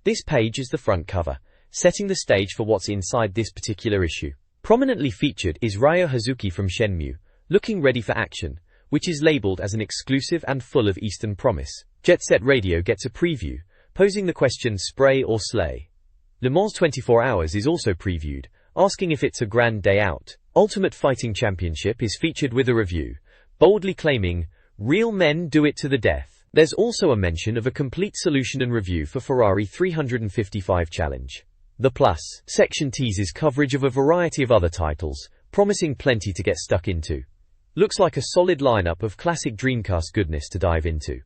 This page is the front cover, setting the stage for what's inside this particular issue. Prominently featured is Ryo Hazuki from Shenmue, looking ready for action, which is labeled as an exclusive and full of Eastern promise. Jet Set Radio gets a preview, posing the question spray or slay. Le Mans 24 Hours is also previewed, asking if it's a grand day out. Ultimate Fighting Championship is featured with a review, boldly claiming, real men do it to the death. There's also a mention of a complete solution and review for Ferrari 355 Challenge. The Plus section teases coverage of a variety of other titles, promising plenty to get stuck into. Looks like a solid lineup of classic Dreamcast goodness to dive into.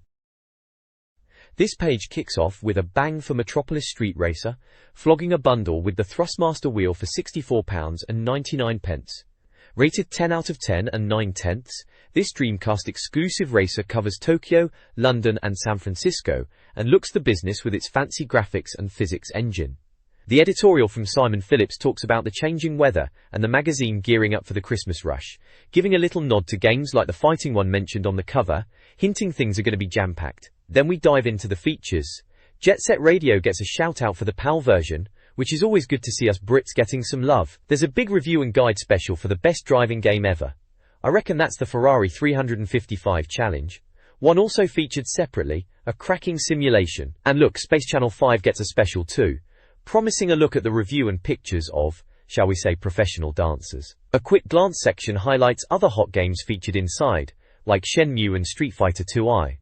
This page kicks off with a bang for Metropolis Street Racer, flogging a bundle with the Thrustmaster wheel for £64.99. Rated 10 out of 10 and 9/10, this Dreamcast exclusive racer covers Tokyo, London and San Francisco, and looks the business with its fancy graphics and physics engine. The editorial from Simon Phillips talks about the changing weather and the magazine gearing up for the Christmas rush, giving a little nod to games like the fighting one mentioned on the cover, hinting things are going to be jam-packed. Then we dive into the features. Jet Set Radio gets a shout-out for the PAL version, which is always good to see us Brits getting some love. There's a big review and guide special for the best driving game ever. I reckon that's the Ferrari 355 Challenge. One also featured separately, a cracking simulation. And look, Space Channel 5 gets a special too, promising a look at the review and pictures of, shall we say, professional dancers. A quick glance section highlights other hot games featured inside, like Shenmue and Street Fighter 2i.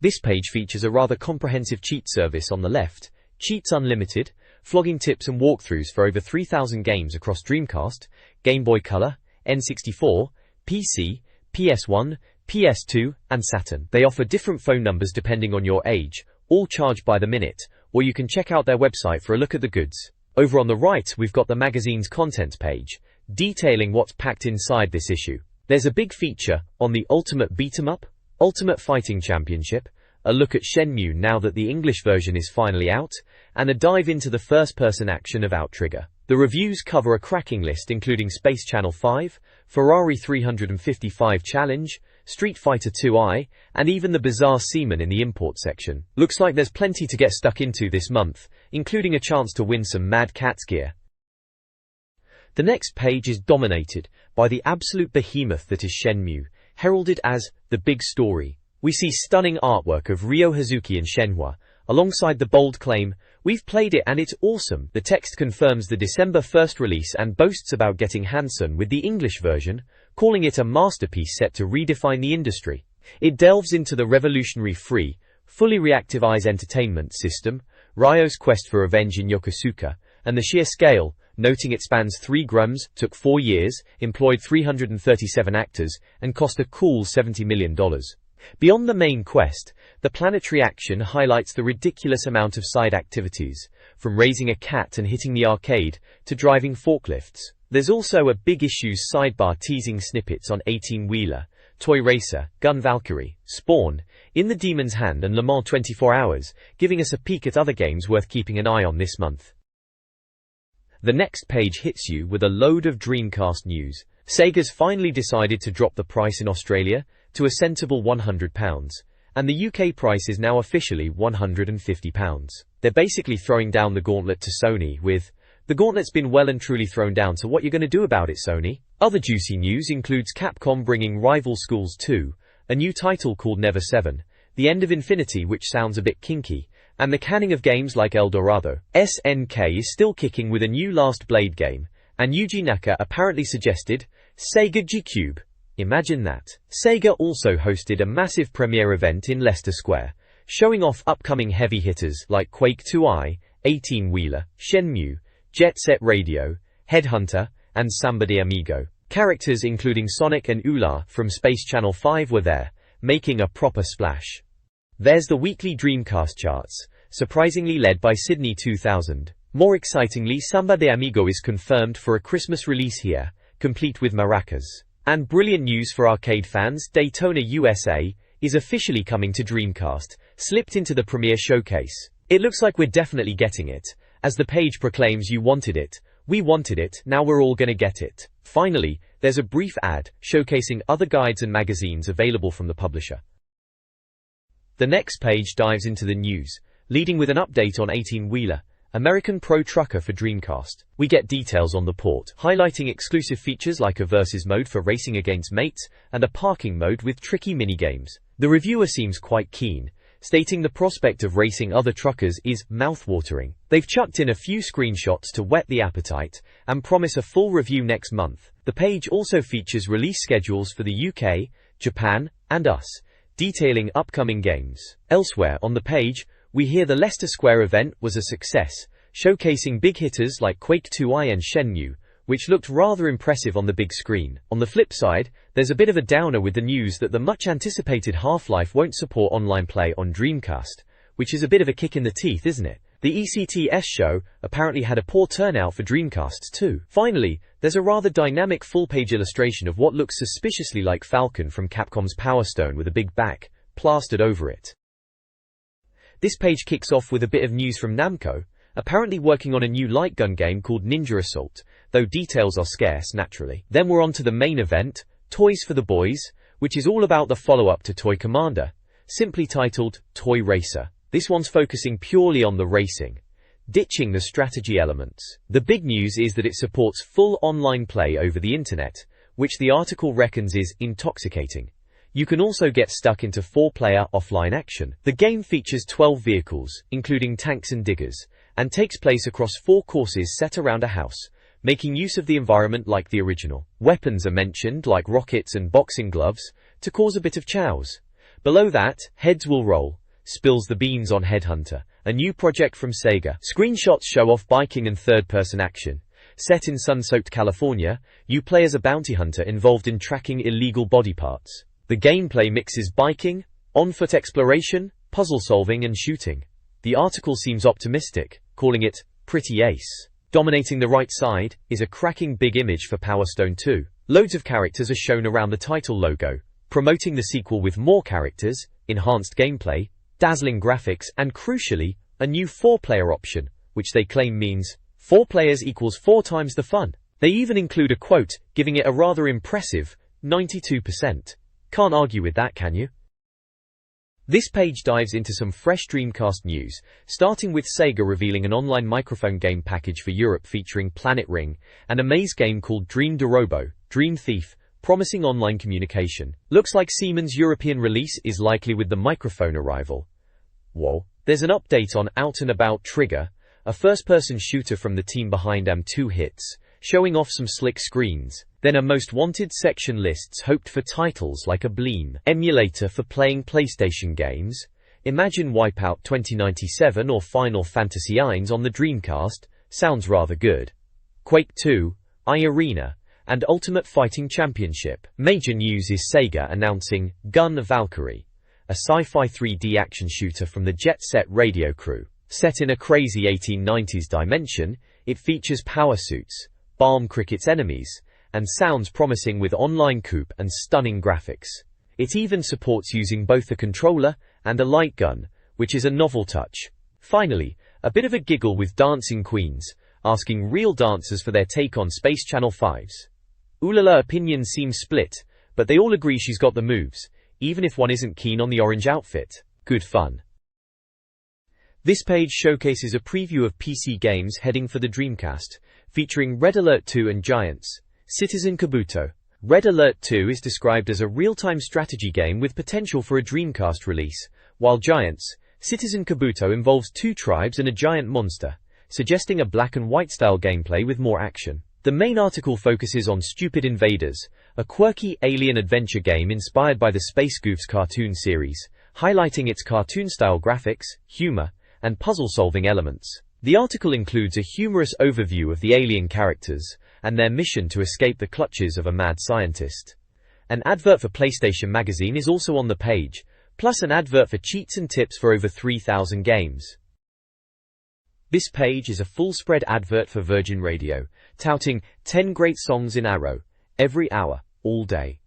This page features a rather comprehensive cheat service on the left, Cheats Unlimited, flogging tips and walkthroughs for over 3,000 games across Dreamcast, Game Boy Color, N64, PC, PS1, PS2, and Saturn. They offer different phone numbers depending on your age, all charged by the minute, or you can check out their website for a look at the goods. Over on the right, we've got the magazine's contents page, detailing what's packed inside this issue. There's a big feature on the Ultimate Beat-em-up, Ultimate Fighting Championship, a look at Shenmue now that the English version is finally out, and a dive into the first-person action of Outrigger. The reviews cover a cracking list including Space Channel 5, Ferrari 355 Challenge, Street Fighter 2i, and even the bizarre Seaman in the import section. Looks like there's plenty to get stuck into this month, including a chance to win some Mad Catz gear. The next page is dominated by the absolute behemoth that is Shenmue, heralded as the big story. We see stunning artwork of Ryo Hazuki and Shenmue, alongside the bold claim, "We've played it and it's awesome." The text confirms the December 1st release and boasts about getting hands-on with the English version, calling it a masterpiece set to redefine the industry. It delves into the revolutionary free, fully reactive eyes entertainment system, Ryo's quest for revenge in Yokosuka, and the sheer scale, noting it spans 3 grams, took 4 years, employed 337 actors, and cost a cool $70 million. Beyond the main quest, the planetary action highlights the ridiculous amount of side activities, from raising a cat and hitting the arcade, to driving forklifts. There's also a big issues sidebar teasing snippets on 18-wheeler, Toy Racer, Gun Valkyrie, Spawn, In the Demon's Hand and Le Mans 24 Hours, giving us a peek at other games worth keeping an eye on this month. The next page hits you with a load of Dreamcast news. Sega's finally decided to drop the price in Australia to a sensible £100, and the UK price is now officially £150. They're basically throwing down the gauntlet to Sony with, "The gauntlet's been well and truly thrown down, so what you gonna do about it, Sony?" Other juicy news includes Capcom bringing Rival Schools 2, a new title called Never 7, The End of Infinity, which sounds a bit kinky, and the canning of games like El Dorado. SNK is still kicking with a new Last Blade game, and Yuji Naka apparently suggested Sega G-Cube. Imagine that. Sega also hosted a massive premiere event in Leicester Square, showing off upcoming heavy hitters like Quake 2i, 18-wheeler, Shenmue, Jet Set Radio, Headhunter, and Samba de Amigo. Characters including Sonic and Ula from Space Channel 5 were there, making a proper splash. There's the weekly Dreamcast charts, surprisingly led by Sydney 2000. More excitingly, Samba de Amigo is confirmed for a Christmas release here, complete with maracas. And brilliant news for arcade fans, Daytona USA is officially coming to Dreamcast, slipped into the premiere showcase. It looks like we're definitely getting it, as the page proclaims, "You wanted it, we wanted it, now we're all gonna get it." Finally, there's a brief ad showcasing other guides and magazines available from the publisher. The next page dives into the news, leading with an update on 18-wheeler, American Pro Trucker for Dreamcast. We get details on the port, highlighting exclusive features like a versus mode for racing against mates and a parking mode with tricky minigames. The reviewer seems quite keen, stating the prospect of racing other truckers is mouth-watering. They've chucked in a few screenshots to whet the appetite and promise a full review next month. The page also features release schedules for the UK, Japan, and US, detailing upcoming games. Elsewhere on the page, we hear the Leicester Square event was a success, showcasing big hitters like Quake 2i and Shenmue, which looked rather impressive on the big screen. On the flip side, there's a bit of a downer with the news that the much-anticipated Half-Life won't support online play on Dreamcast, which is a bit of a kick in the teeth, isn't it? The ECTS show apparently had a poor turnout for Dreamcasts too. Finally, there's a rather dynamic full-page illustration of what looks suspiciously like Falcon from Capcom's Power Stone with a big back plastered over it. This page kicks off with a bit of news from Namco, apparently working on a new light gun game called Ninja Assault, though details are scarce naturally. Then we're on to the main event, Toys for the Boys, which is all about the follow-up to Toy Commander, simply titled Toy Racer. This one's focusing purely on the racing, ditching the strategy elements. The big news is that it supports full online play over the internet, which the article reckons is intoxicating. You can also get stuck into 4-player offline action. The game features 12 vehicles, including tanks and diggers, and takes place across 4 courses set around a house, making use of the environment like the original. Weapons are mentioned, like rockets and boxing gloves, to cause a bit of chows. Below that, Heads Will Roll spills the beans on Headhunter, a new project from Sega. Screenshots show off biking and third-person action. Set in sun-soaked California, you play as a bounty hunter involved in tracking illegal body parts. The gameplay mixes biking, on-foot exploration, puzzle-solving and shooting. The article seems optimistic, calling it pretty ace. Dominating the right side is a cracking big image for Power Stone 2. Loads of characters are shown around the title logo, promoting the sequel with more characters, enhanced gameplay, dazzling graphics, and crucially, a new 4-player option, which they claim means 4 players equals 4 times the fun. They even include a quote, giving it a rather impressive 92%. Can't argue with that, can you? This page dives into some fresh Dreamcast news, starting with Sega revealing an online microphone game package for Europe featuring Planet Ring, and a maze game called Dream de Robo, Dream Thief, promising online communication. Looks like Siemens' European release is likely with the microphone arrival. Whoa. There's an update on Out and About Trigger, a first-person shooter from the team behind AM2 Hits, showing off some slick screens. Then a Most Wanted section lists hoped for titles like a Bleem emulator for playing PlayStation games. Imagine Wipeout 2097 or Final Fantasy IX on the Dreamcast, sounds rather good. Quake 2, iArena, and Ultimate Fighting Championship. Major news is Sega announcing Gun Valkyrie, a sci-fi 3D action shooter from the Jet Set Radio crew. Set in a crazy 1890s dimension, it features power suits, Balm Cricket's enemies, and sounds promising with online coupe and stunning graphics. It even supports using both a controller and a light gun, which is a novel touch. Finally, a bit of a giggle with Dancing Queens, asking real dancers for their take on Space Channel 5's. Oolala opinions seem split, but they all agree she's got the moves, even if one isn't keen on the orange outfit. Good fun. This page showcases a preview of PC games heading for the Dreamcast, featuring Red Alert 2 and Giants, Citizen Kabuto. Red Alert 2 is described as a real-time strategy game with potential for a Dreamcast release, while Giants, Citizen Kabuto involves 2 tribes and a giant monster, suggesting a black and white style gameplay with more action. The main article focuses on Stupid Invaders, a quirky alien adventure game inspired by the Space Goofs cartoon series, highlighting its cartoon-style graphics, humor, and puzzle-solving elements. The article includes a humorous overview of the alien characters and their mission to escape the clutches of a mad scientist. An advert for PlayStation Magazine is also on the page, plus an advert for cheats and tips for over 3,000 games. This page is a full-spread advert for Virgin Radio, touting 10 great songs in Arrow, every hour, all day.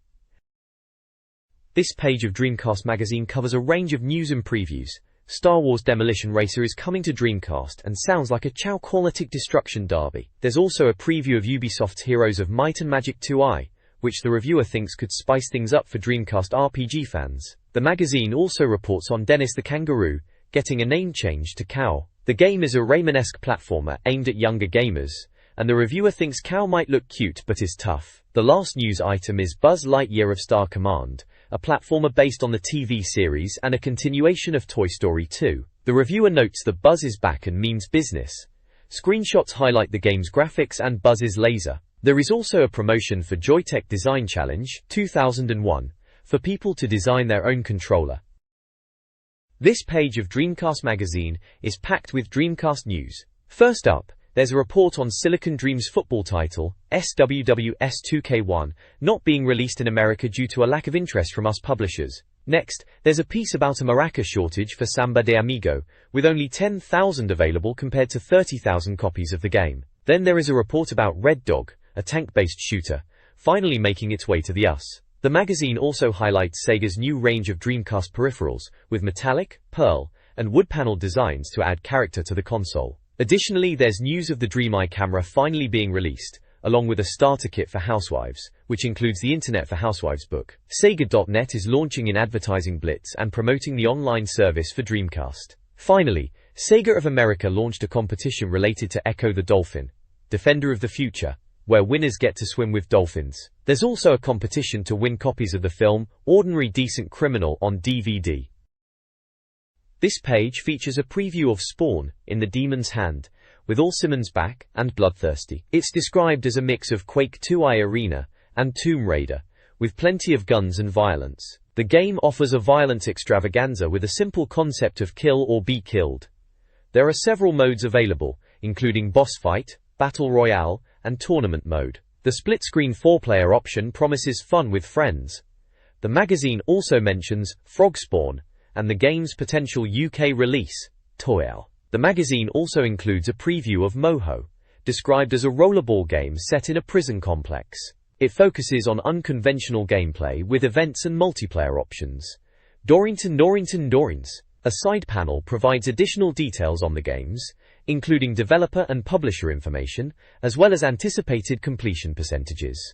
This page of Dreamcast Magazine covers a range of news and previews. Star Wars Demolition Racer is coming to Dreamcast and sounds like a chow-quality destruction derby. There's also a preview of Ubisoft's Heroes of Might and Magic 2i, which the reviewer thinks could spice things up for Dreamcast RPG fans. The magazine also reports on Dennis the Kangaroo, getting a name change to Cow. The game is a Rayman-esque platformer aimed at younger gamers, and the reviewer thinks Cow might look cute but is tough. The last news item is Buzz Lightyear of Star Command, a platformer based on the TV series and a continuation of Toy Story 2. The reviewer notes that Buzz is back and means business. Screenshots highlight the game's graphics and Buzz's laser. There is also a promotion for Joytech Design Challenge 2001 for people to design their own controller. This page of Dreamcast Magazine is packed with Dreamcast news. First up, there's a report on Silicon Dreams football title, SWWS 2K1, not being released in America due to a lack of interest from us publishers. Next, there's a piece about a maraca shortage for Samba de Amigo, with only 10,000 available compared to 30,000 copies of the game. Then there is a report about Red Dog, a tank-based shooter, finally making its way to the US. The magazine also highlights Sega's new range of Dreamcast peripherals, with metallic, pearl, and wood panel designs to add character to the console. Additionally, there's news of the DreamEye camera finally being released, along with a starter kit for housewives, which includes the Internet for Housewives book. Sega.net is launching an advertising blitz and promoting the online service for Dreamcast. Finally, Sega of America launched a competition related to Echo the Dolphin, Defender of the Future, where winners get to swim with dolphins. There's also a competition to win copies of the film Ordinary Decent Criminal on DVD. This page features a preview of Spawn in the Demon's Hand, with all Simmons back and bloodthirsty. It's described as a mix of Quake 2i Arena and Tomb Raider, with plenty of guns and violence. The game offers a violence extravaganza with a simple concept of kill or be killed. There are several modes available, including boss fight, battle royale, and tournament mode. The split-screen 4-player option promises fun with friends. The magazine also mentions Frogspawn and the game's potential UK release, Toyal. The magazine also includes a preview of Moho, described as a rollerball game set in a prison complex. It focuses on unconventional gameplay with events and multiplayer options. Dorrington. A side panel provides additional details on the games, including developer and publisher information, as well as anticipated completion percentages.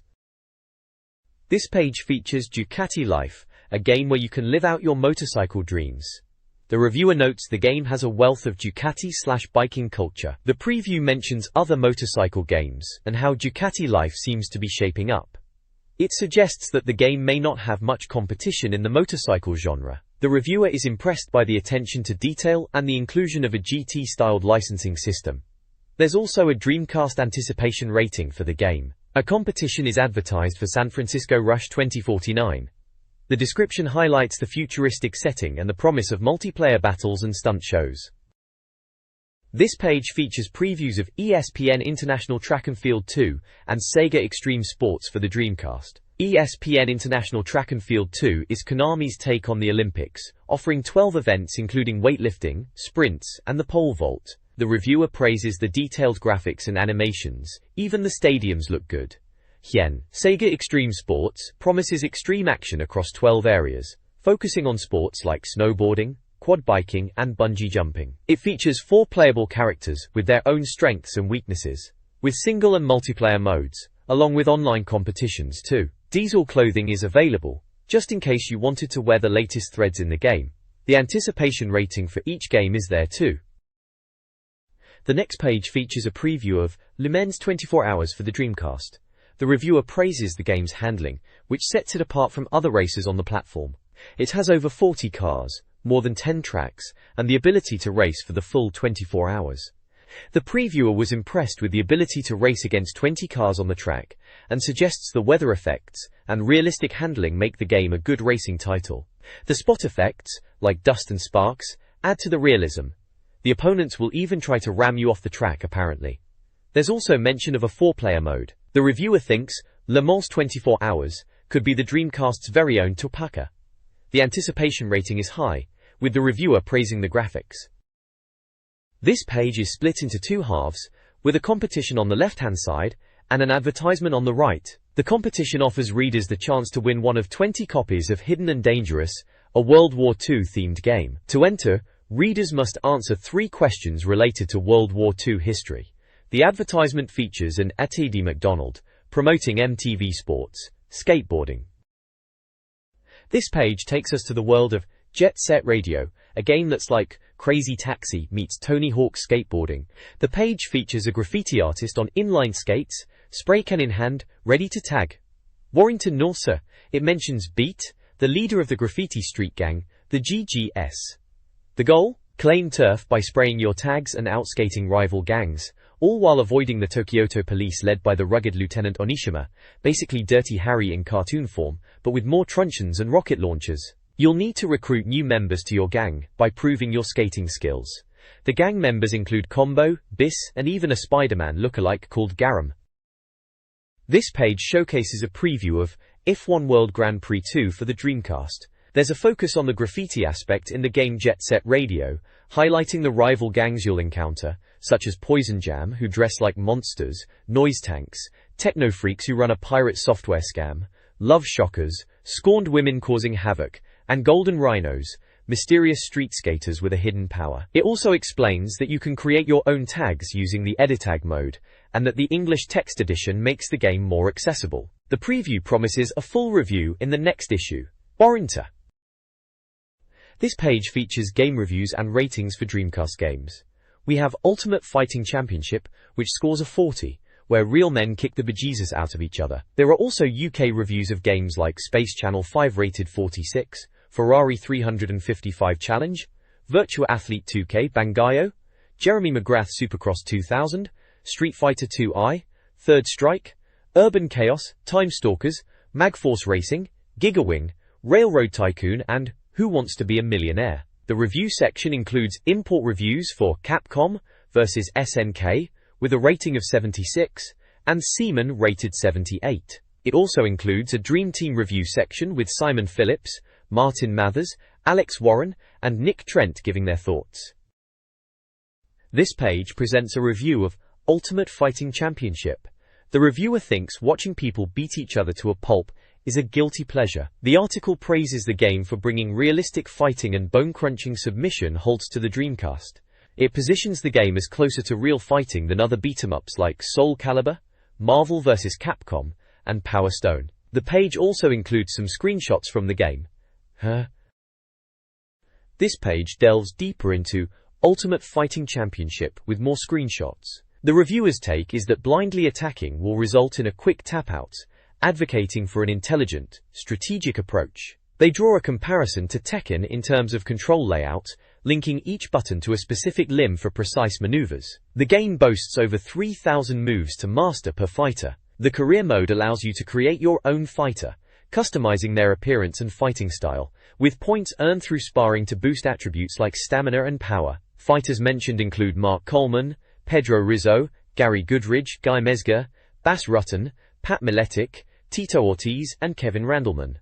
This page features Ducati Life, a game where you can live out your motorcycle dreams. The reviewer notes the game has a wealth of Ducati/biking culture. The preview mentions other motorcycle games and how Ducati Life seems to be shaping up. It suggests that the game may not have much competition in the motorcycle genre. The reviewer is impressed by the attention to detail and the inclusion of a GT-styled licensing system. There's also a Dreamcast anticipation rating for the game. A competition is advertised for San Francisco Rush 2049. The description highlights the futuristic setting and the promise of multiplayer battles and stunt shows. This page features previews of ESPN International Track and Field 2 and Sega Extreme Sports for the Dreamcast. ESPN International Track and Field 2 is Konami's take on the Olympics, offering 12 events including weightlifting, sprints, and the pole vault. The reviewer praises the detailed graphics and animations. Even the stadiums look good. Sega Extreme Sports promises extreme action across 12 areas, focusing on sports like snowboarding, quad biking, and bungee jumping. It features 4 playable characters with their own strengths and weaknesses, with single and multiplayer modes, along with online competitions too. Diesel clothing is available, just in case you wanted to wear the latest threads in the game. The anticipation rating for each game is there too. The next page features a preview of Le Mans 24 Hours for the Dreamcast. The reviewer praises the game's handling, which sets it apart from other races on the platform. It has over 40 cars, more than 10 tracks, and the ability to race for the full 24 hours. The previewer was impressed with the ability to race against 20 cars on the track, and suggests the weather effects and realistic handling make the game a good racing title. The spot effects, like dust and sparks, add to the realism. The opponents will even try to ram you off the track apparently. There's also mention of a 4-player mode. The reviewer thinks Le Mans 24 Hours could be the Dreamcast's very own Topaka. The anticipation rating is high, with the reviewer praising the graphics. This page is split into 2 halves, with a competition on the left-hand side and an advertisement on the right. The competition offers readers the chance to win one of 20 copies of Hidden and Dangerous, a World War II-themed game. To enter, readers must answer 3 questions related to World War II history. The advertisement features an ATD McDonald, promoting MTV Sports, skateboarding. This page takes us to the world of Jet Set Radio, a game that's like Crazy Taxi meets Tony Hawk skateboarding. The page features a graffiti artist on inline skates, spray can in hand, ready to tag. Warrington Norsa, it mentions Beat, the leader of the graffiti street gang, the GGS. The goal? Claim turf by spraying your tags and outskating rival gangs, all while avoiding the Tokyoto police led by the rugged Lieutenant Onishima, basically Dirty Harry in cartoon form, but with more truncheons and rocket launchers. You'll need to recruit new members to your gang by proving your skating skills. The gang members include Combo, Biss, and even a Spider-Man lookalike called Garam. This page showcases a preview of F1 World Grand Prix 2 for the Dreamcast. There's a focus on the graffiti aspect in the game Jet Set Radio, highlighting the rival gangs you'll encounter, such as Poison Jam, who dress like monsters, Noise Tanks, Techno Freaks who run a pirate software scam, Love Shockers, Scorned Women causing havoc, and Golden Rhinos, mysterious street skaters with a hidden power. It also explains that you can create your own tags using the editag mode, and that the English text edition makes the game more accessible. The preview promises a full review in the next issue. Warrington. This page features game reviews and ratings for Dreamcast games. We have Ultimate Fighting Championship, which scores a 40, where real men kick the bejesus out of each other. There are also UK reviews of games like Space Channel 5 rated 46, Ferrari 355 Challenge, Virtua Athlete 2K Bangayo, Jeremy McGrath Supercross 2000, Street Fighter 2i, Third Strike, Urban Chaos, Time Stalkers, Magforce Racing, Gigawing, Railroad Tycoon, and Who Wants to Be a Millionaire? The review section includes import reviews for Capcom vs SNK with a rating of 76 and Seaman rated 78. It also includes a Dream Team review section with Simon Phillips, Martin Mathers, Alex Warren, and Nick Trent giving their thoughts. This page presents a review of Ultimate Fighting Championship. The reviewer thinks watching people beat each other to a pulp is a guilty pleasure. The article praises the game for bringing realistic fighting and bone-crunching submission holds to the Dreamcast. It positions the game as closer to real fighting than other beat-em-ups like Soul Calibur, Marvel vs. Capcom, and Power Stone. The page also includes some screenshots from the game. This page delves deeper into Ultimate Fighting Championship with more screenshots. The reviewer's take is that blindly attacking will result in a quick tap-out, advocating for an intelligent, strategic approach. They draw a comparison to Tekken in terms of control layout, linking each button to a specific limb for precise maneuvers. The game boasts over 3,000 moves to master per fighter. The career mode allows you to create your own fighter, customizing their appearance and fighting style, with points earned through sparring to boost attributes like stamina and power. Fighters mentioned include Mark Coleman, Pedro Rizzo, Gary Goodridge, Guy Mezger, Bas Rutten, Pat Miletic, Tito Ortiz, and Kevin Randleman.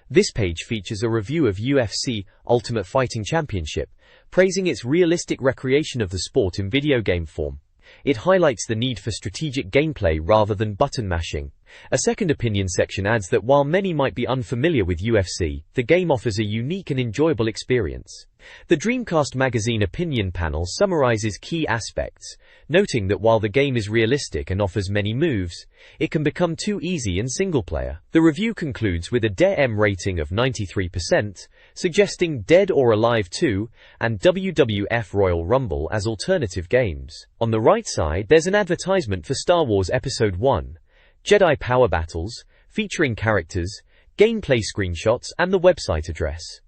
This page features a review of UFC Ultimate Fighting Championship, praising its realistic recreation of the sport in video game form. It highlights the need for strategic gameplay rather than button mashing. A second opinion section adds that while many might be unfamiliar with UFC, the game offers a unique and enjoyable experience. The Dreamcast Magazine opinion panel summarizes key aspects, noting that while the game is realistic and offers many moves, it can become too easy in single player. The review concludes with a DEM rating of 93%, suggesting Dead or Alive 2 and WWF Royal Rumble as alternative games. On the right side, there's an advertisement for Star Wars Episode 1, Jedi Power Battles, featuring characters, gameplay screenshots, and the website address.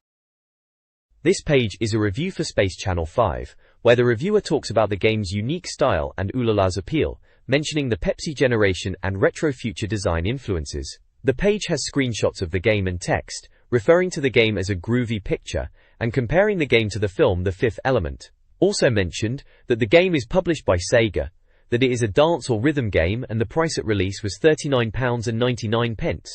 This page is a review for Space Channel 5, where the reviewer talks about the game's unique style and Ulala's appeal, mentioning the Pepsi generation and retro future design influences. The page has screenshots of the game and text, referring to the game as a groovy picture, and comparing the game to the film The Fifth Element. Also mentioned that the game is published by Sega, that it is a dance or rhythm game, and the price at release was £39.99.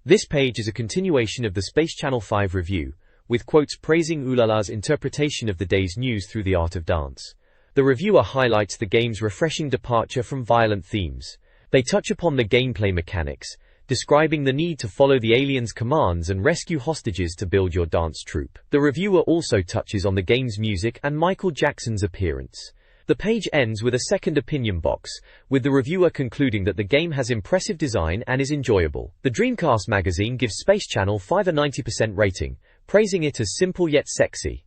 This page is a continuation of the Space Channel 5 review, with quotes praising Ulala's interpretation of the day's news through the art of dance. The reviewer highlights the game's refreshing departure from violent themes. They touch upon the gameplay mechanics, describing the need to follow the aliens' commands and rescue hostages to build your dance troupe. The reviewer also touches on the game's music and Michael Jackson's appearance, The page ends with a second opinion box, with the reviewer concluding that the game has impressive design and is enjoyable. The Dreamcast magazine gives Space Channel 5 a 90% rating, praising it as simple yet sexy.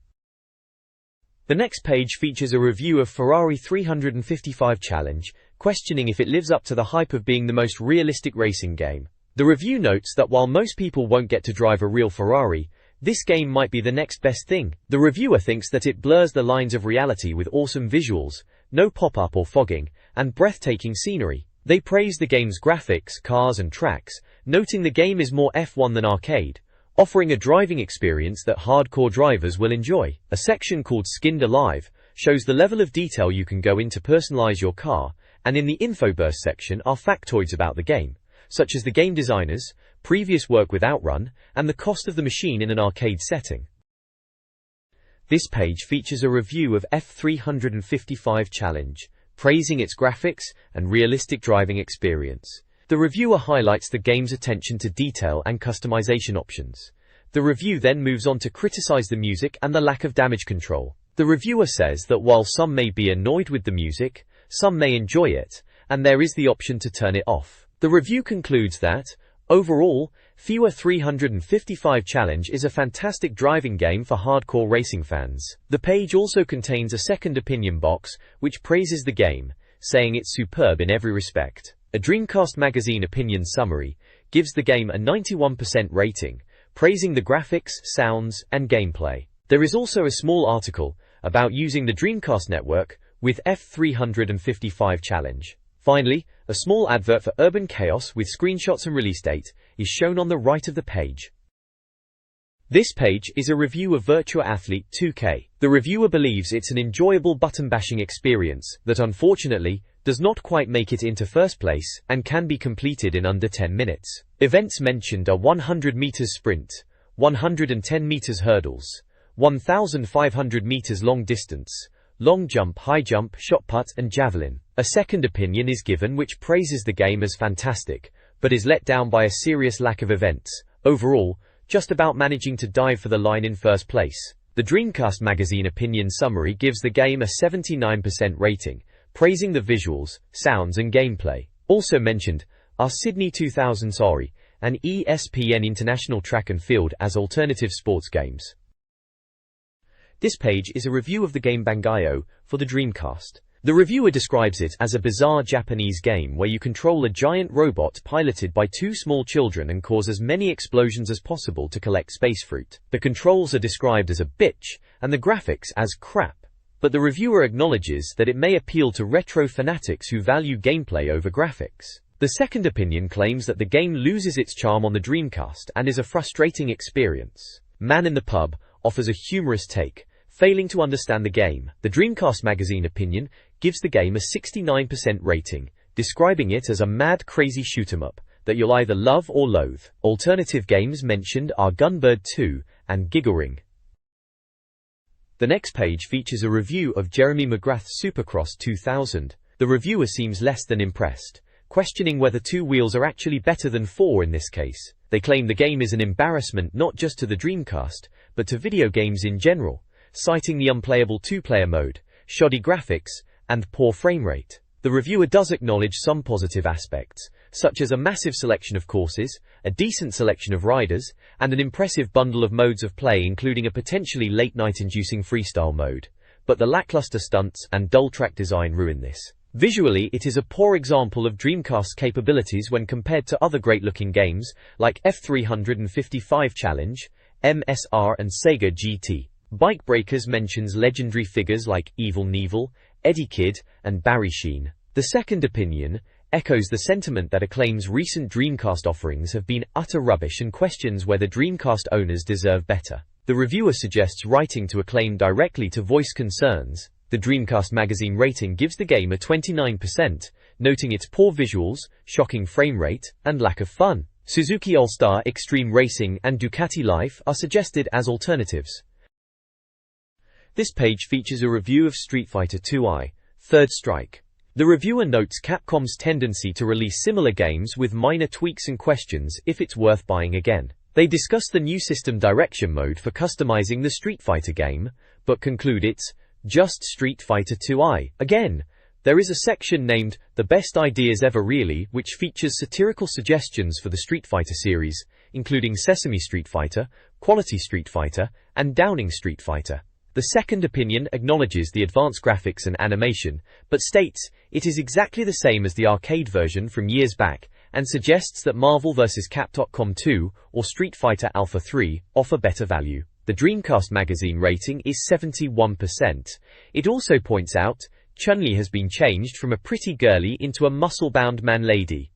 The next page features a review of Ferrari 355 Challenge, questioning if it lives up to the hype of being the most realistic racing game. The review notes that while most people won't get to drive a real Ferrari, this game might be the next best thing. The reviewer thinks that it blurs the lines of reality with awesome visuals, no pop-up or fogging, and breathtaking scenery. They praise the game's graphics, cars and tracks, noting the game is more F1 than arcade, offering a driving experience that hardcore drivers will enjoy. A section called Skinned Alive shows the level of detail you can go in to personalize your car, and in the Infoburst section are factoids about the game, such as the game designers, previous work with Outrun, and the cost of the machine in an arcade setting. This page features a review of F355 Challenge, praising its graphics and realistic driving experience. The reviewer highlights the game's attention to detail and customization options. The review then moves on to criticize the music and the lack of damage control. The reviewer says that while some may be annoyed with the music, some may enjoy it, and there is the option to turn it off. The review concludes that, overall, FIFA 355 Challenge is a fantastic driving game for hardcore racing fans. The page also contains a second opinion box, which praises the game, saying it's superb in every respect. A Dreamcast Magazine opinion summary gives the game a 91% rating, praising the graphics, sounds, and gameplay. There is also a small article about using the Dreamcast network with F355 Challenge. Finally, a small advert for Urban Chaos with screenshots and release date is shown on the right of the page. This page is a review of Virtua Athlete 2K. The reviewer believes it's an enjoyable button-bashing experience that unfortunately does not quite make it into first place and can be completed in under 10 minutes. Events mentioned are 100 meters sprint, 110 meters hurdles, 1,500 meters long distance, long jump, high jump, shot put, and javelin. A second opinion is given which praises the game as fantastic, but is let down by a serious lack of events. Overall, just about managing to dive for the line in first place. The Dreamcast Magazine opinion summary gives the game a 79% rating, praising the visuals, sounds and gameplay. Also mentioned are Sydney 2000 Sorry and ESPN International Track and Field as alternative sports games. This page is a review of the game Bangai-O for the Dreamcast. The reviewer describes it as a bizarre Japanese game where you control a giant robot piloted by two small children and cause as many explosions as possible to collect space fruit. The controls are described as a bitch and the graphics as crap, but the reviewer acknowledges that it may appeal to retro fanatics who value gameplay over graphics. The second opinion claims that the game loses its charm on the Dreamcast and is a frustrating experience. Man in the Pub offers a humorous take, failing to understand the game. The Dreamcast Magazine opinion gives the game a 69% rating, describing it as a mad, crazy shoot-'em-up that you'll either love or loathe. Alternative games mentioned are Gunbird 2 and Giggling. The next page features a review of Jeremy McGrath's Supercross 2000. The reviewer seems less than impressed, questioning whether two wheels are actually better than four in this case. They claim the game is an embarrassment not just to the Dreamcast, but to video games in general, citing the unplayable two-player mode, shoddy graphics, and poor frame rate. The reviewer does acknowledge some positive aspects, such as a massive selection of courses, a decent selection of riders, and an impressive bundle of modes of play including a potentially late-night-inducing freestyle mode. But the lackluster stunts and dull track design ruin this. Visually, it is a poor example of Dreamcast's capabilities when compared to other great-looking games like F355 Challenge, MSR and Sega GT. Bike Breakers mentions legendary figures like Evil Knievel, Eddie Kidd, and Barry Sheen. The second opinion echoes the sentiment that acclaims recent Dreamcast offerings have been utter rubbish and questions whether Dreamcast owners deserve better. The reviewer suggests writing to Acclaim directly to voice concerns. The Dreamcast Magazine rating gives the game a 29%, noting its poor visuals, shocking frame rate, and lack of fun. Suzuki All-Star Extreme Racing and Ducati Life are suggested as alternatives. This page features a review of Street Fighter II: Third Strike. The reviewer notes Capcom's tendency to release similar games with minor tweaks and questions if it's worth buying again. They discuss the new system direction mode for customizing the Street Fighter game, but conclude it's Just Street Fighter 2i. Again, there is a section named The Best Ideas Ever Really, which features satirical suggestions for the Street Fighter series, including Sesame Street Fighter, Quality Street Fighter, and Downing Street Fighter. The second opinion acknowledges the advanced graphics and animation, but states it is exactly the same as the arcade version from years back, and suggests that Marvel vs. Capcom 2 or Street Fighter Alpha 3 offer better value. The Dreamcast Magazine rating is 71%. It also points out Chun-Li has been changed from a pretty girly into a muscle-bound man-lady.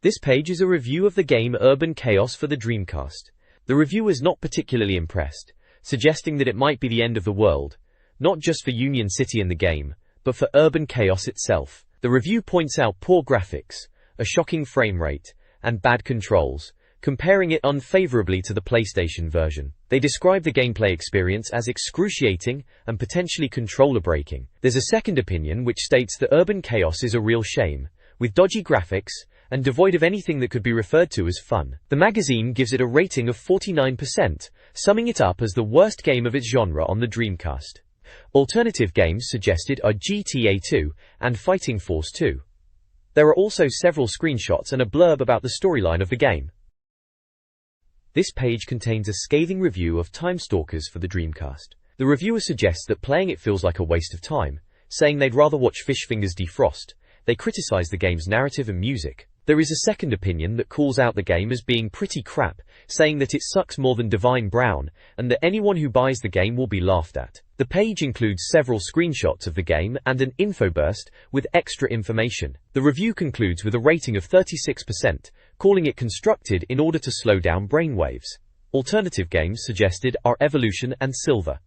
This page is a review of the game Urban Chaos for the Dreamcast. The reviewer is not particularly impressed, suggesting that it might be the end of the world, not just for Union City in the game, but for Urban Chaos itself. The review points out poor graphics, a shocking frame rate, and bad controls, comparing it unfavorably to the PlayStation version. They describe the gameplay experience as excruciating and potentially controller breaking. There's a second opinion which states that Urban Chaos is a real shame, with dodgy graphics and devoid of anything that could be referred to as fun. The magazine gives it a rating of 49%, summing it up as the worst game of its genre on the Dreamcast. Alternative games suggested are GTA 2 and Fighting Force 2. There are also several screenshots and a blurb about the storyline of the game. This page contains a scathing review of Time Stalkers for the Dreamcast. The reviewer suggests that playing it feels like a waste of time, saying they'd rather watch fish fingers defrost. They criticize the game's narrative and music. There is a second opinion that calls out the game as being pretty crap, saying that it sucks more than Divine Brown, and that anyone who buys the game will be laughed at. The page includes several screenshots of the game and an infoburst with extra information. The review concludes with a rating of 36%, calling it constructed in order to slow down brainwaves. Alternative games suggested are Evolution and Silver.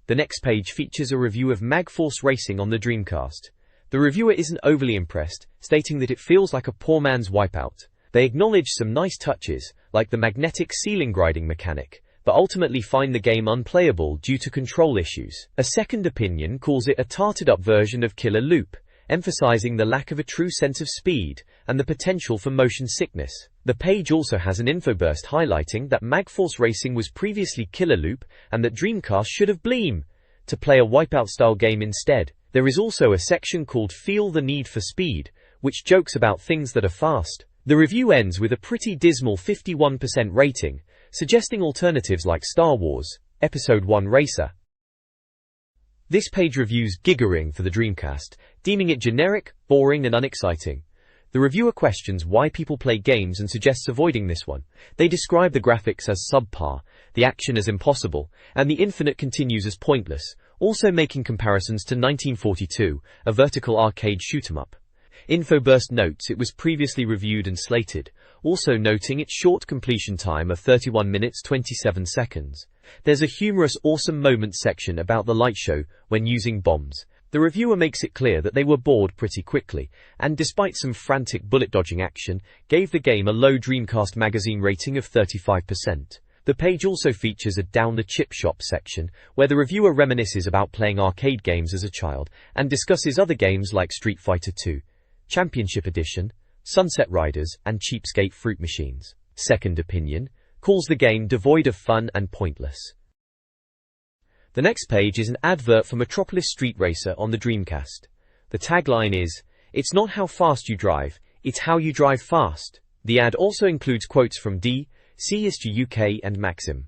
The next page features a review of Magforce Racing on the Dreamcast. The reviewer isn't overly impressed, stating that it feels like a poor man's Wipeout. They acknowledge some nice touches, like the magnetic ceiling grinding mechanic, but ultimately find the game unplayable due to control issues. A second opinion calls it a tarted-up version of Killer Loop, emphasizing the lack of a true sense of speed and the potential for motion sickness. The page also has an infoburst highlighting that Magforce Racing was previously Killer Loop and that Dreamcast should have Bleem to play a Wipeout-style game instead. There is also a section called Feel the Need for Speed, which jokes about things that are fast. The review ends with a pretty dismal 51% rating, suggesting alternatives like Star Wars, Episode 1 Racer. This page reviews Gigaring for the Dreamcast, deeming it generic, boring and unexciting. The reviewer questions why people play games and suggests avoiding this one. They describe the graphics as subpar, the action as impossible, and the infinite continues as pointless, also making comparisons to 1942, a vertical arcade shoot-'em-up. Infoburst notes it was previously reviewed and slated, also noting its short completion time of 31 minutes 27 seconds. There's a humorous awesome moments section about the light show when using bombs. The reviewer makes it clear that they were bored pretty quickly, and despite some frantic bullet-dodging action, gave the game a low Dreamcast Magazine rating of 35%. The page also features a Down the Chip Shop section, where the reviewer reminisces about playing arcade games as a child, and discusses other games like Street Fighter 2, Championship Edition, Sunset Riders, and Cheapskate Fruit Machines. Second opinion calls the game devoid of fun and pointless. The next page is an advert for Metropolis Street Racer on the Dreamcast. The tagline is, "It's not how fast you drive, it's how you drive fast." The ad also includes quotes from CSG UK and Maxim.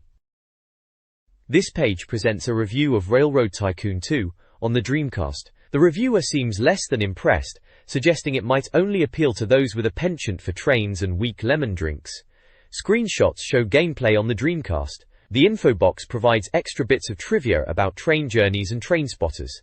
This page presents a review of Railroad Tycoon 2 on the Dreamcast. The reviewer seems less than impressed, suggesting it might only appeal to those with a penchant for trains and weak lemon drinks. Screenshots show gameplay on the Dreamcast. The info box provides extra bits of trivia about train journeys and train spotters.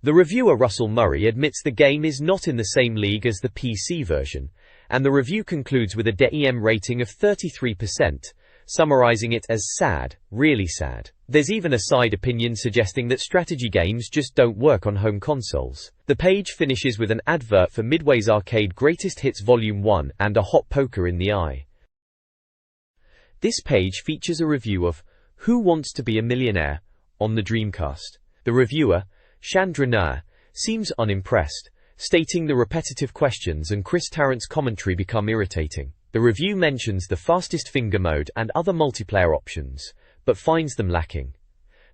The reviewer Russell Murray admits the game is not in the same league as the PC version, and the review concludes with a DEM rating of 33%, summarizing it as sad, really sad. There's even a side opinion suggesting that strategy games just don't work on home consoles. The page finishes with an advert for Midway's Arcade Greatest Hits Volume 1 and a hot poker in the eye. This page features a review of Who Wants to Be a Millionaire on the Dreamcast. The reviewer, Chandra Nair, seems unimpressed, stating the repetitive questions and Chris Tarrant's commentary become irritating. The review mentions the fastest finger mode and other multiplayer options, but finds them lacking.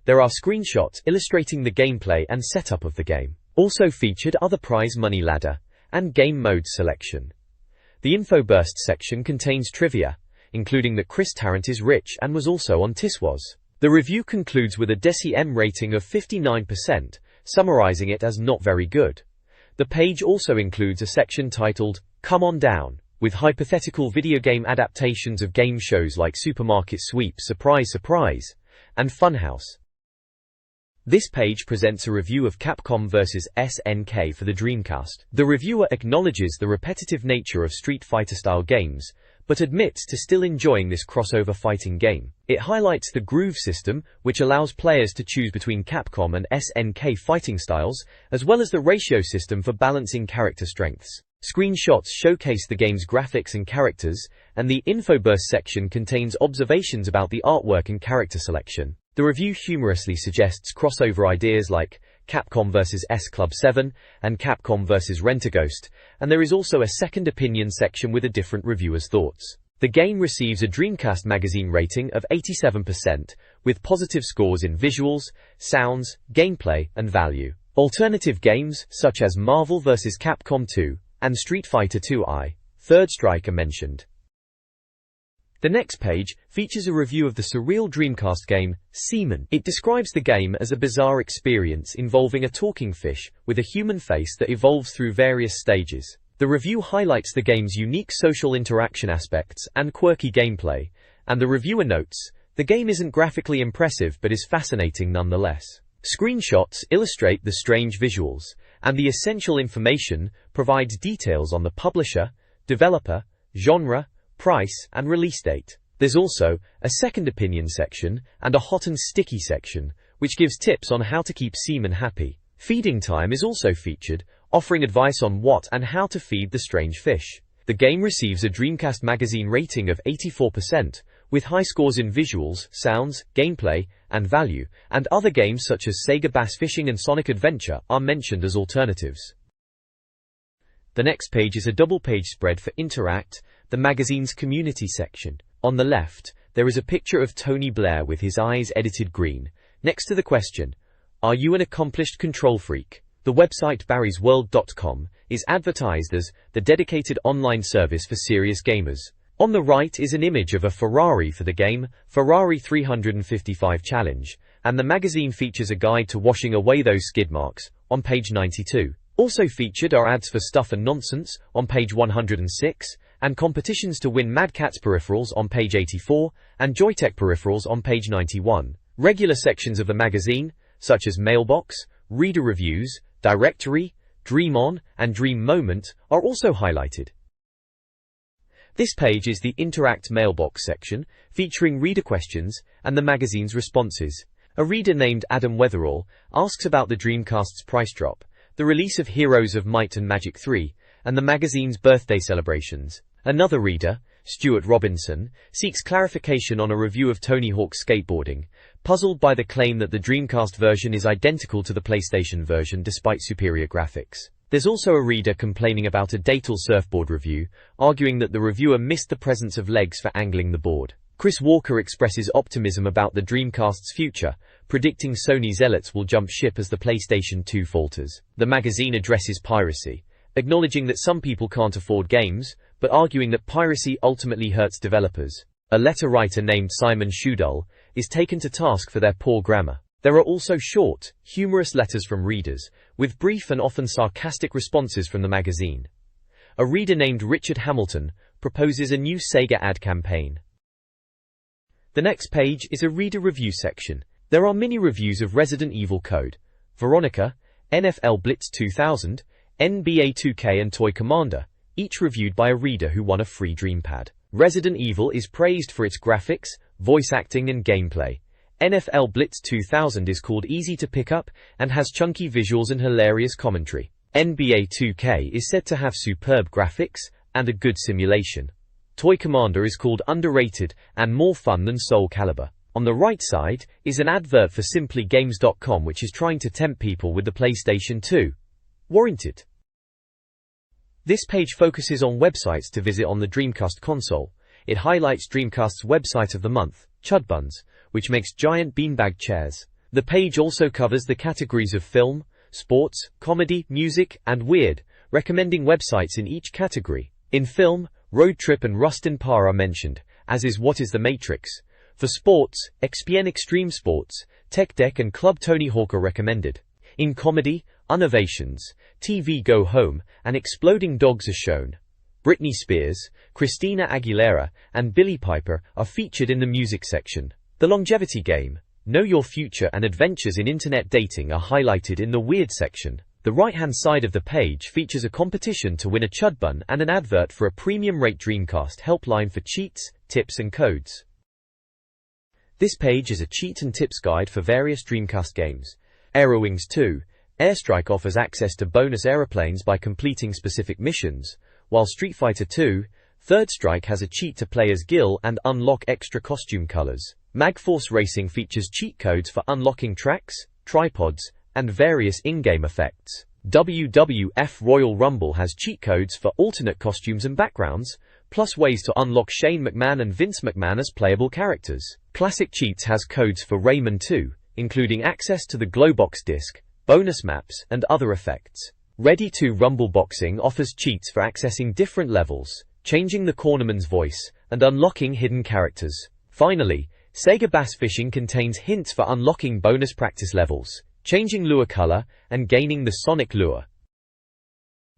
There are screenshots illustrating the gameplay and setup of the game. Also featured are the prize money ladder and game mode selection. The info burst section contains trivia, including that Chris Tarrant is rich and was also on Tiswas. The review concludes with a DeciM rating of 59%, summarizing it as not very good. The page also includes a section titled, Come On Down, with hypothetical video game adaptations of game shows like Supermarket Sweep, Surprise Surprise, and Funhouse. This page presents a review of Capcom vs. SNK for the Dreamcast. The reviewer acknowledges the repetitive nature of Street Fighter-style games, but admits to still enjoying this crossover fighting game. It highlights the groove system, which allows players to choose between Capcom and SNK fighting styles, as well as the ratio system for balancing character strengths. Screenshots showcase the game's graphics and characters, and the infoburst section contains observations about the artwork and character selection. The review humorously suggests crossover ideas like Capcom vs. S Club 7 and Capcom vs. Rentaghost, and there is also a second opinion section with a different reviewer's thoughts. The game receives a Dreamcast Magazine rating of 87%, with positive scores in visuals, sounds, gameplay, and value. Alternative games, such as Marvel vs. Capcom 2 and Street Fighter II Third Strike are mentioned. The next page features a review of the surreal Dreamcast game, Seaman. It describes the game as a bizarre experience involving a talking fish with a human face that evolves through various stages. The review highlights the game's unique social interaction aspects and quirky gameplay, and the reviewer notes, the game isn't graphically impressive but is fascinating nonetheless. Screenshots illustrate the strange visuals, and the essential information provides details on the publisher, developer, genre, price, and release date. There's also a second opinion section and a hot and sticky section, which gives tips on how to keep seamen happy. Feeding time is also featured, offering advice on what and how to feed the strange fish. The game receives a Dreamcast Magazine rating of 84%, with high scores in visuals, sounds, gameplay, and value, and other games such as Sega Bass Fishing and Sonic Adventure are mentioned as alternatives. The next page is a double-page spread for Interact, the magazine's community section. On the left, there is a picture of Tony Blair with his eyes edited green, next to the question, "Are you an accomplished control freak?" The website barrysworld.com is advertised as the dedicated online service for serious gamers. On the right is an image of a Ferrari for the game, Ferrari 355 Challenge, and the magazine features a guide to washing away those skid marks, on page 92. Also featured are ads for Stuff and Nonsense, on page 106, and competitions to win Mad Catz peripherals on page 84, and Joytech peripherals on page 91. Regular sections of the magazine, such as Mailbox, Reader Reviews, Directory, Dream On, and Dream Moment, are also highlighted. This page is the Interact Mailbox section, featuring reader questions and the magazine's responses. A reader named Adam Weatherall asks about the Dreamcast's price drop, the release of Heroes of Might and Magic 3, and the magazine's birthday celebrations. Another reader, Stuart Robinson, seeks clarification on a review of Tony Hawk's skateboarding, puzzled by the claim that the Dreamcast version is identical to the PlayStation version despite superior graphics. There's also a reader complaining about a Datal surfboard review, arguing that the reviewer missed the presence of legs for angling the board. Chris Walker expresses optimism about the Dreamcast's future, predicting Sony zealots will jump ship as the PlayStation 2 falters. The magazine addresses piracy, acknowledging that some people can't afford games, but arguing that piracy ultimately hurts developers. A letter writer named Simon Shudull is taken to task for their poor grammar. There are also short, humorous letters from readers, with brief and often sarcastic responses from the magazine. A reader named Richard Hamilton proposes a new Sega ad campaign. The next page is a reader review section. There are mini reviews of Resident Evil Code, Veronica, NFL Blitz 2000, NBA 2K and Toy Commander, each reviewed by a reader who won a free Dreampad. Resident Evil is praised for its graphics, voice acting and gameplay. NFL Blitz 2000 is called easy to pick up and has chunky visuals and hilarious commentary. NBA 2K is said to have superb graphics and a good simulation. Toy Commander is called underrated and more fun than Soul Calibur. On the right side is an advert for simplygames.com, which is trying to tempt people with the PlayStation 2. Warranted. This page focuses on websites to visit on the Dreamcast console. It highlights Dreamcast's website of the month, Chudbuns, which makes giant beanbag chairs. The page also covers the categories of film, sports, comedy, music, and weird, recommending websites in each category. In film, Road Trip and Rustin Parr are mentioned, as is What is the Matrix. For sports, XPN Extreme Sports, Tech Deck and Club Tony Hawk are recommended. In comedy, Unnovations, TV Go Home, and Exploding Dogs are shown. Britney Spears, Christina Aguilera, and Billie Piper are featured in the music section. The longevity game, Know Your Future and Adventures in Internet Dating are highlighted in the weird section. The right-hand side of the page features a competition to win a chud bun and an advert for a premium-rate Dreamcast helpline for cheats, tips and codes. This page is a cheat and tips guide for various Dreamcast games. Aerowings 2, Airstrike offers access to bonus aeroplanes by completing specific missions, while Street Fighter 2, Third Strike has a cheat to play as Gil and unlock extra costume colors. Magforce Racing features cheat codes for unlocking tracks, tripods, and various in-game effects. WWF Royal Rumble has cheat codes for alternate costumes and backgrounds, plus ways to unlock Shane McMahon and Vince McMahon as playable characters. Classic Cheats has codes for Rayman 2, including access to the Glowbox disc, bonus maps, and other effects. Ready 2 Rumble Boxing offers cheats for accessing different levels, changing the cornerman's voice, and unlocking hidden characters. Finally, Sega Bass Fishing contains hints for unlocking bonus practice levels, changing lure color, and gaining the Sonic lure.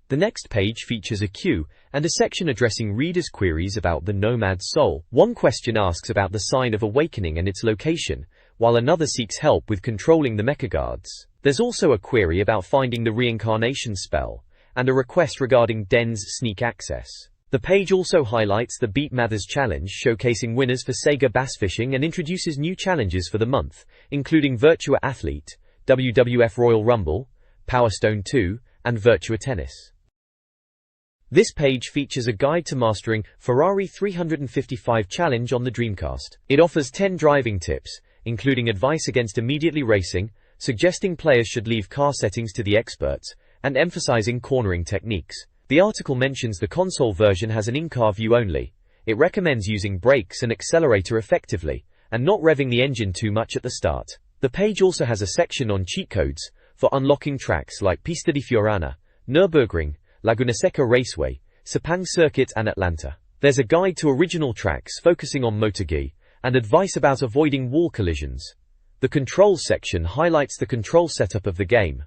The next page features a queue and a section addressing readers' queries about the Nomad's soul. One question asks about the Sign of Awakening and its location, while another seeks help with controlling the mechaguards. There's also a query about finding the reincarnation spell, and a request regarding Den's sneak access. The page also highlights the Beat Mathers Challenge, showcasing winners for Sega Bass Fishing, and introduces new challenges for the month, including Virtua Athlete, WWF Royal Rumble, Power Stone 2, and Virtua Tennis. This page features a guide to mastering Ferrari 355 Challenge on the Dreamcast. It offers 10 driving tips, including advice against immediately racing, suggesting players should leave car settings to the experts, and emphasizing cornering techniques. The article mentions the console version has an in-car view only. It recommends using brakes and accelerator effectively, and not revving the engine too much at the start. The page also has a section on cheat codes for unlocking tracks like Pista di Fiorana, Nürburgring, Laguna Seca Raceway, Sepang Circuit and Atlanta. There's a guide to original tracks focusing on MotoGP, and advice about avoiding wall collisions. The controls section highlights the control setup of the game.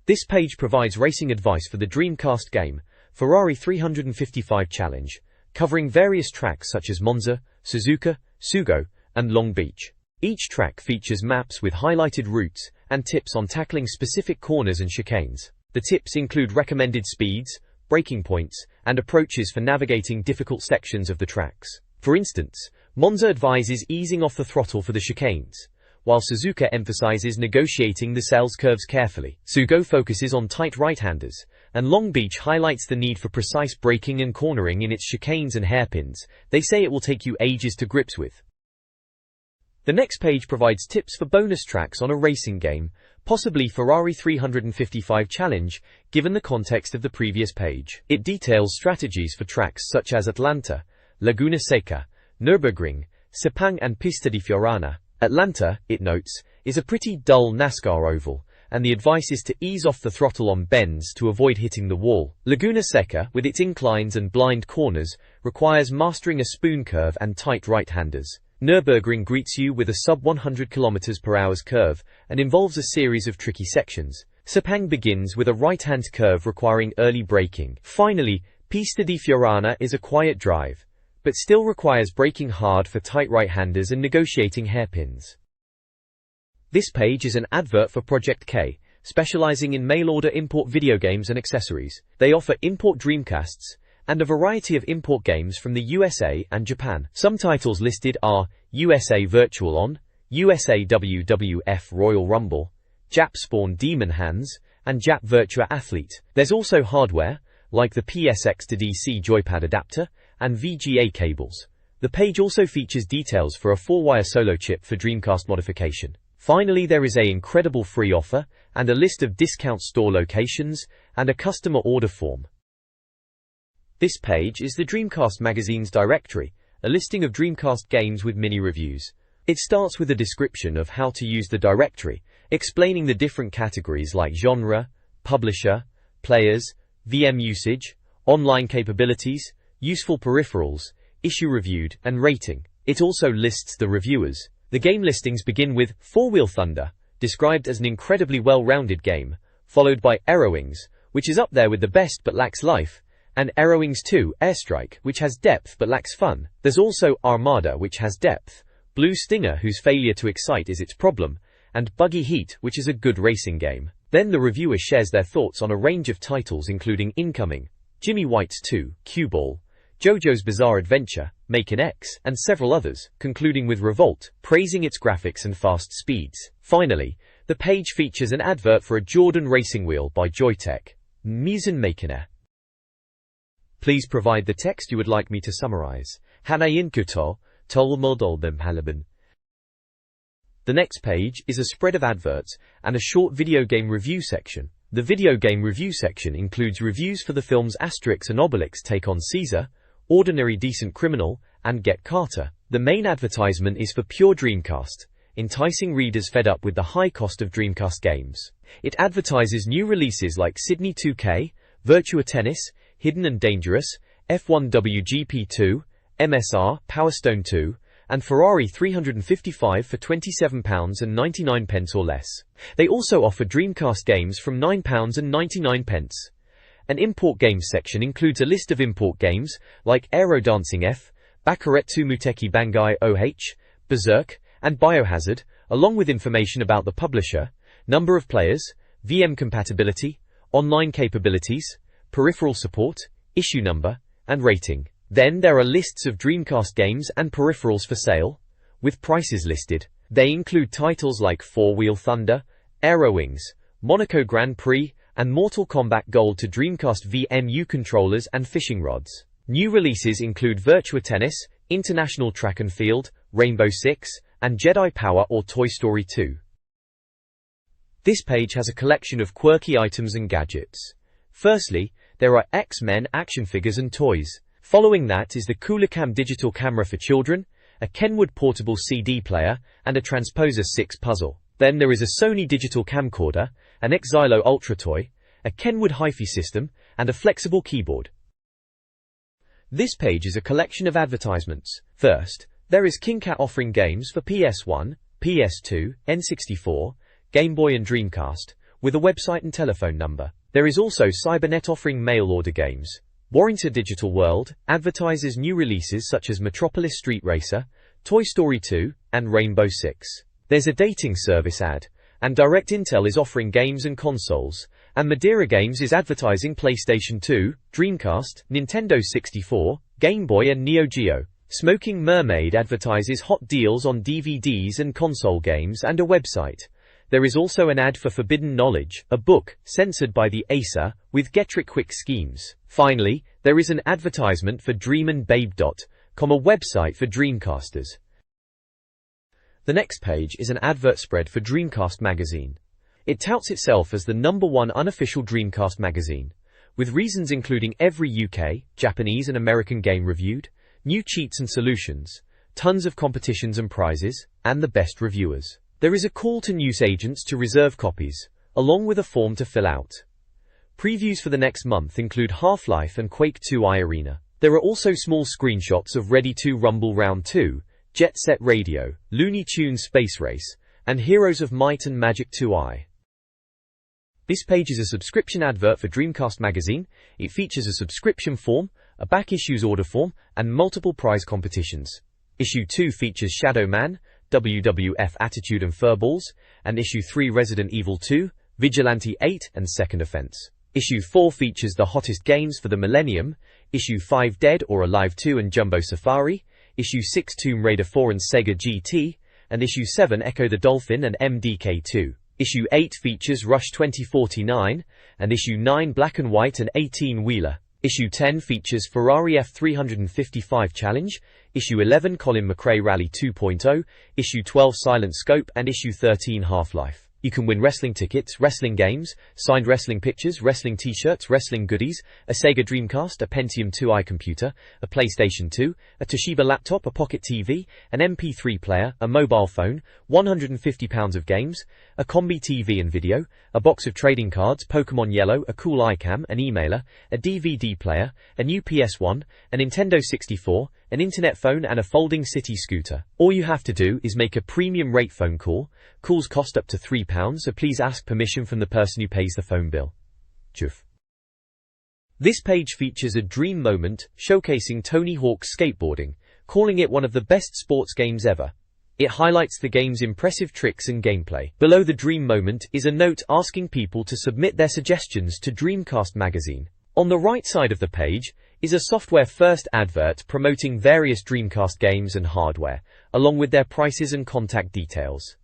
This page provides racing advice for the Dreamcast game, Ferrari 355 Challenge, covering various tracks such as Monza, Suzuka, Sugo, and Long Beach. Each track features maps with highlighted routes and tips on tackling specific corners and chicanes. The tips include recommended speeds, braking points, and approaches for navigating difficult sections of the tracks. For instance, Monza advises easing off the throttle for the chicanes, while Suzuka emphasizes negotiating the sales curves carefully. Sugo focuses on tight right-handers, and Long Beach highlights the need for precise braking and cornering in its chicanes and hairpins. They say it will take you ages to grips with. The next page provides tips for bonus tracks on a racing game, possibly Ferrari 355 Challenge, given the context of the previous page. It details strategies for tracks such as Atlanta, Laguna Seca, Nürburgring, Sepang and Pista di Fiorana. Atlanta, it notes, is a pretty dull NASCAR oval, and the advice is to ease off the throttle on bends to avoid hitting the wall. Laguna Seca, with its inclines and blind corners, requires mastering a spoon curve and tight right-handers. Nürburgring greets you with a sub-100 km/h curve and involves a series of tricky sections. Sepang begins with a right-hand curve requiring early braking. Finally, Pista di Fiorana is a quiet drive, but still requires braking hard for tight right-handers and negotiating hairpins. This page is an advert for Project K, specializing in mail-order import video games and accessories. They offer import Dreamcasts, and a variety of import games from the USA and Japan. Some titles listed are USA Virtual On, USA WWF Royal Rumble, Jap Spawn Demon Hands, and Jap Virtua Athlete. There's also hardware, like the PSX to DC joypad adapter, and VGA cables. The page also features details for a 4-wire solo chip for Dreamcast modification. Finally, there is an incredible free offer, and a list of discount store locations, and a customer order form. This page is the Dreamcast Magazine's directory, a listing of Dreamcast games with mini reviews. It starts with a description of how to use the directory, explaining the different categories like genre, publisher, players, VM usage, online capabilities, useful peripherals, issue reviewed, and rating. It also lists the reviewers. The game listings begin with Four-Wheel Thunder, described as an incredibly well-rounded game, followed by Arrowwings, which is up there with the best but lacks life, and Arrowwings 2 Airstrike, which has depth but lacks fun. There's also Armada, which has depth, Blue Stinger, whose failure to excite is its problem, and Buggy Heat, which is a good racing game. Then the reviewer shares their thoughts on a range of titles including Incoming, Jimmy White's 2, Cue Ball, JoJo's Bizarre Adventure, Makin' X, and several others, concluding with Revolt, praising its graphics and fast speeds. Finally, the page features an advert for a Jordan racing wheel by Joytech. Miesen Makin'e. Please provide the text you would like me to summarize. Hanayin Kuto, Tol Modol Dem Halaban. The next page is a spread of adverts and a short video game review section. The video game review section includes reviews for the films Asterix and Obelix Take on Caesar, Ordinary Decent Criminal, and Get Carter. The main advertisement is for pure Dreamcast, enticing readers fed up with the high cost of Dreamcast games. It advertises new releases like Sydney 2K, Virtua Tennis, Hidden and Dangerous, F1 WGP2, MSR, Power Stone 2, and Ferrari 355 for £27.99 or less. They also offer Dreamcast games from £9.99. An import games section includes a list of import games like Aero Dancing F, Bakuretsu Muteki Bangai OH, Berserk, and Biohazard, along with information about the publisher, number of players, VM compatibility, online capabilities, peripheral support, issue number, and rating. Then there are lists of Dreamcast games and peripherals for sale, with prices listed. They include titles like Four-Wheel Thunder, Arrowwings, Monaco Grand Prix, and Mortal Kombat Gold to Dreamcast VMU controllers and fishing rods. New releases include Virtua Tennis, International Track and Field, Rainbow Six, and Jedi Power or Toy Story 2. This page has a collection of quirky items and gadgets. Firstly, there are X-Men action figures and toys. Following that is the Coolacam digital camera for children, a Kenwood portable CD player, and a Transposer 6 puzzle. Then there is a Sony digital camcorder, an Xylo Ultra toy, a Kenwood hi-fi system, and a flexible keyboard. This page is a collection of advertisements. First, there is KingCat offering games for PS1, PS2, N64, Game Boy and Dreamcast, with a website and telephone number. There is also Cybernet offering mail order games. Warrington Digital World advertises new releases such as Metropolis Street Racer, Toy Story 2, and Rainbow Six. There's a dating service ad, and Direct Intel is offering games and consoles, and Madeira Games is advertising PlayStation 2, Dreamcast, Nintendo 64, Game Boy and Neo Geo. Smoking Mermaid advertises hot deals on DVDs and console games and a website. There is also an ad for Forbidden Knowledge, a book, censored by the ASA, with get-rich-quick schemes. Finally, there is an advertisement for DreamandBabe.com, a website for Dreamcasters. The next page is an advert spread for Dreamcast Magazine. It touts itself as the #1 unofficial Dreamcast magazine, with reasons including every UK, Japanese and American game reviewed, new cheats and solutions, tons of competitions and prizes, and the best reviewers. There is a call to news agents to reserve copies, along with a form to fill out. Previews for the next month include Half-Life and Quake 2 iArena. There are also small screenshots of Ready 2 Rumble Round 2, Jet Set Radio, Looney Tunes Space Race, and Heroes of Might and Magic 2i. This page is a subscription advert for Dreamcast Magazine. It features a subscription form, a back issues order form, and multiple prize competitions. Issue 2 features Shadow Man, WWF Attitude and Furballs, and Issue 3 Resident Evil 2, Vigilante 8, and Second Offense. Issue 4 features the hottest games for the millennium, Issue 5 Dead or Alive 2 and Jumbo Safari, Issue 6 Tomb Raider 4 and Sega GT, and Issue 7 Echo the Dolphin and MDK2. Issue 8 features Rush 2049, and Issue 9 Black and White and 18-Wheeler. Issue 10 features Ferrari F355 Challenge, Issue 11 Colin McRae Rally 2.0, Issue 12 Silent Scope and Issue 13 Half-Life. You can win wrestling tickets, wrestling games, signed wrestling pictures, wrestling t-shirts, wrestling goodies, a Sega Dreamcast, a Pentium 2i computer, a PlayStation 2, a Toshiba laptop, a Pocket TV, an MP3 player, a mobile phone, £150 of games, a Combi TV and video, a box of trading cards, Pokemon Yellow, a cool iCam, an emailer, a DVD player, a new PS1, a Nintendo 64, an internet phone and a folding city scooter. All you have to do is make a premium rate phone call. Calls cost up to £3, so please ask permission from the person who pays the phone bill. Chuf. This page features a dream moment showcasing Tony Hawk's skateboarding, calling it one of the best sports games ever. It highlights the game's impressive tricks and gameplay. Below the dream moment is a note asking people to submit their suggestions to Dreamcast Magazine. On the right side of the page is a software-first advert promoting various Dreamcast games and hardware, along with their prices and contact details.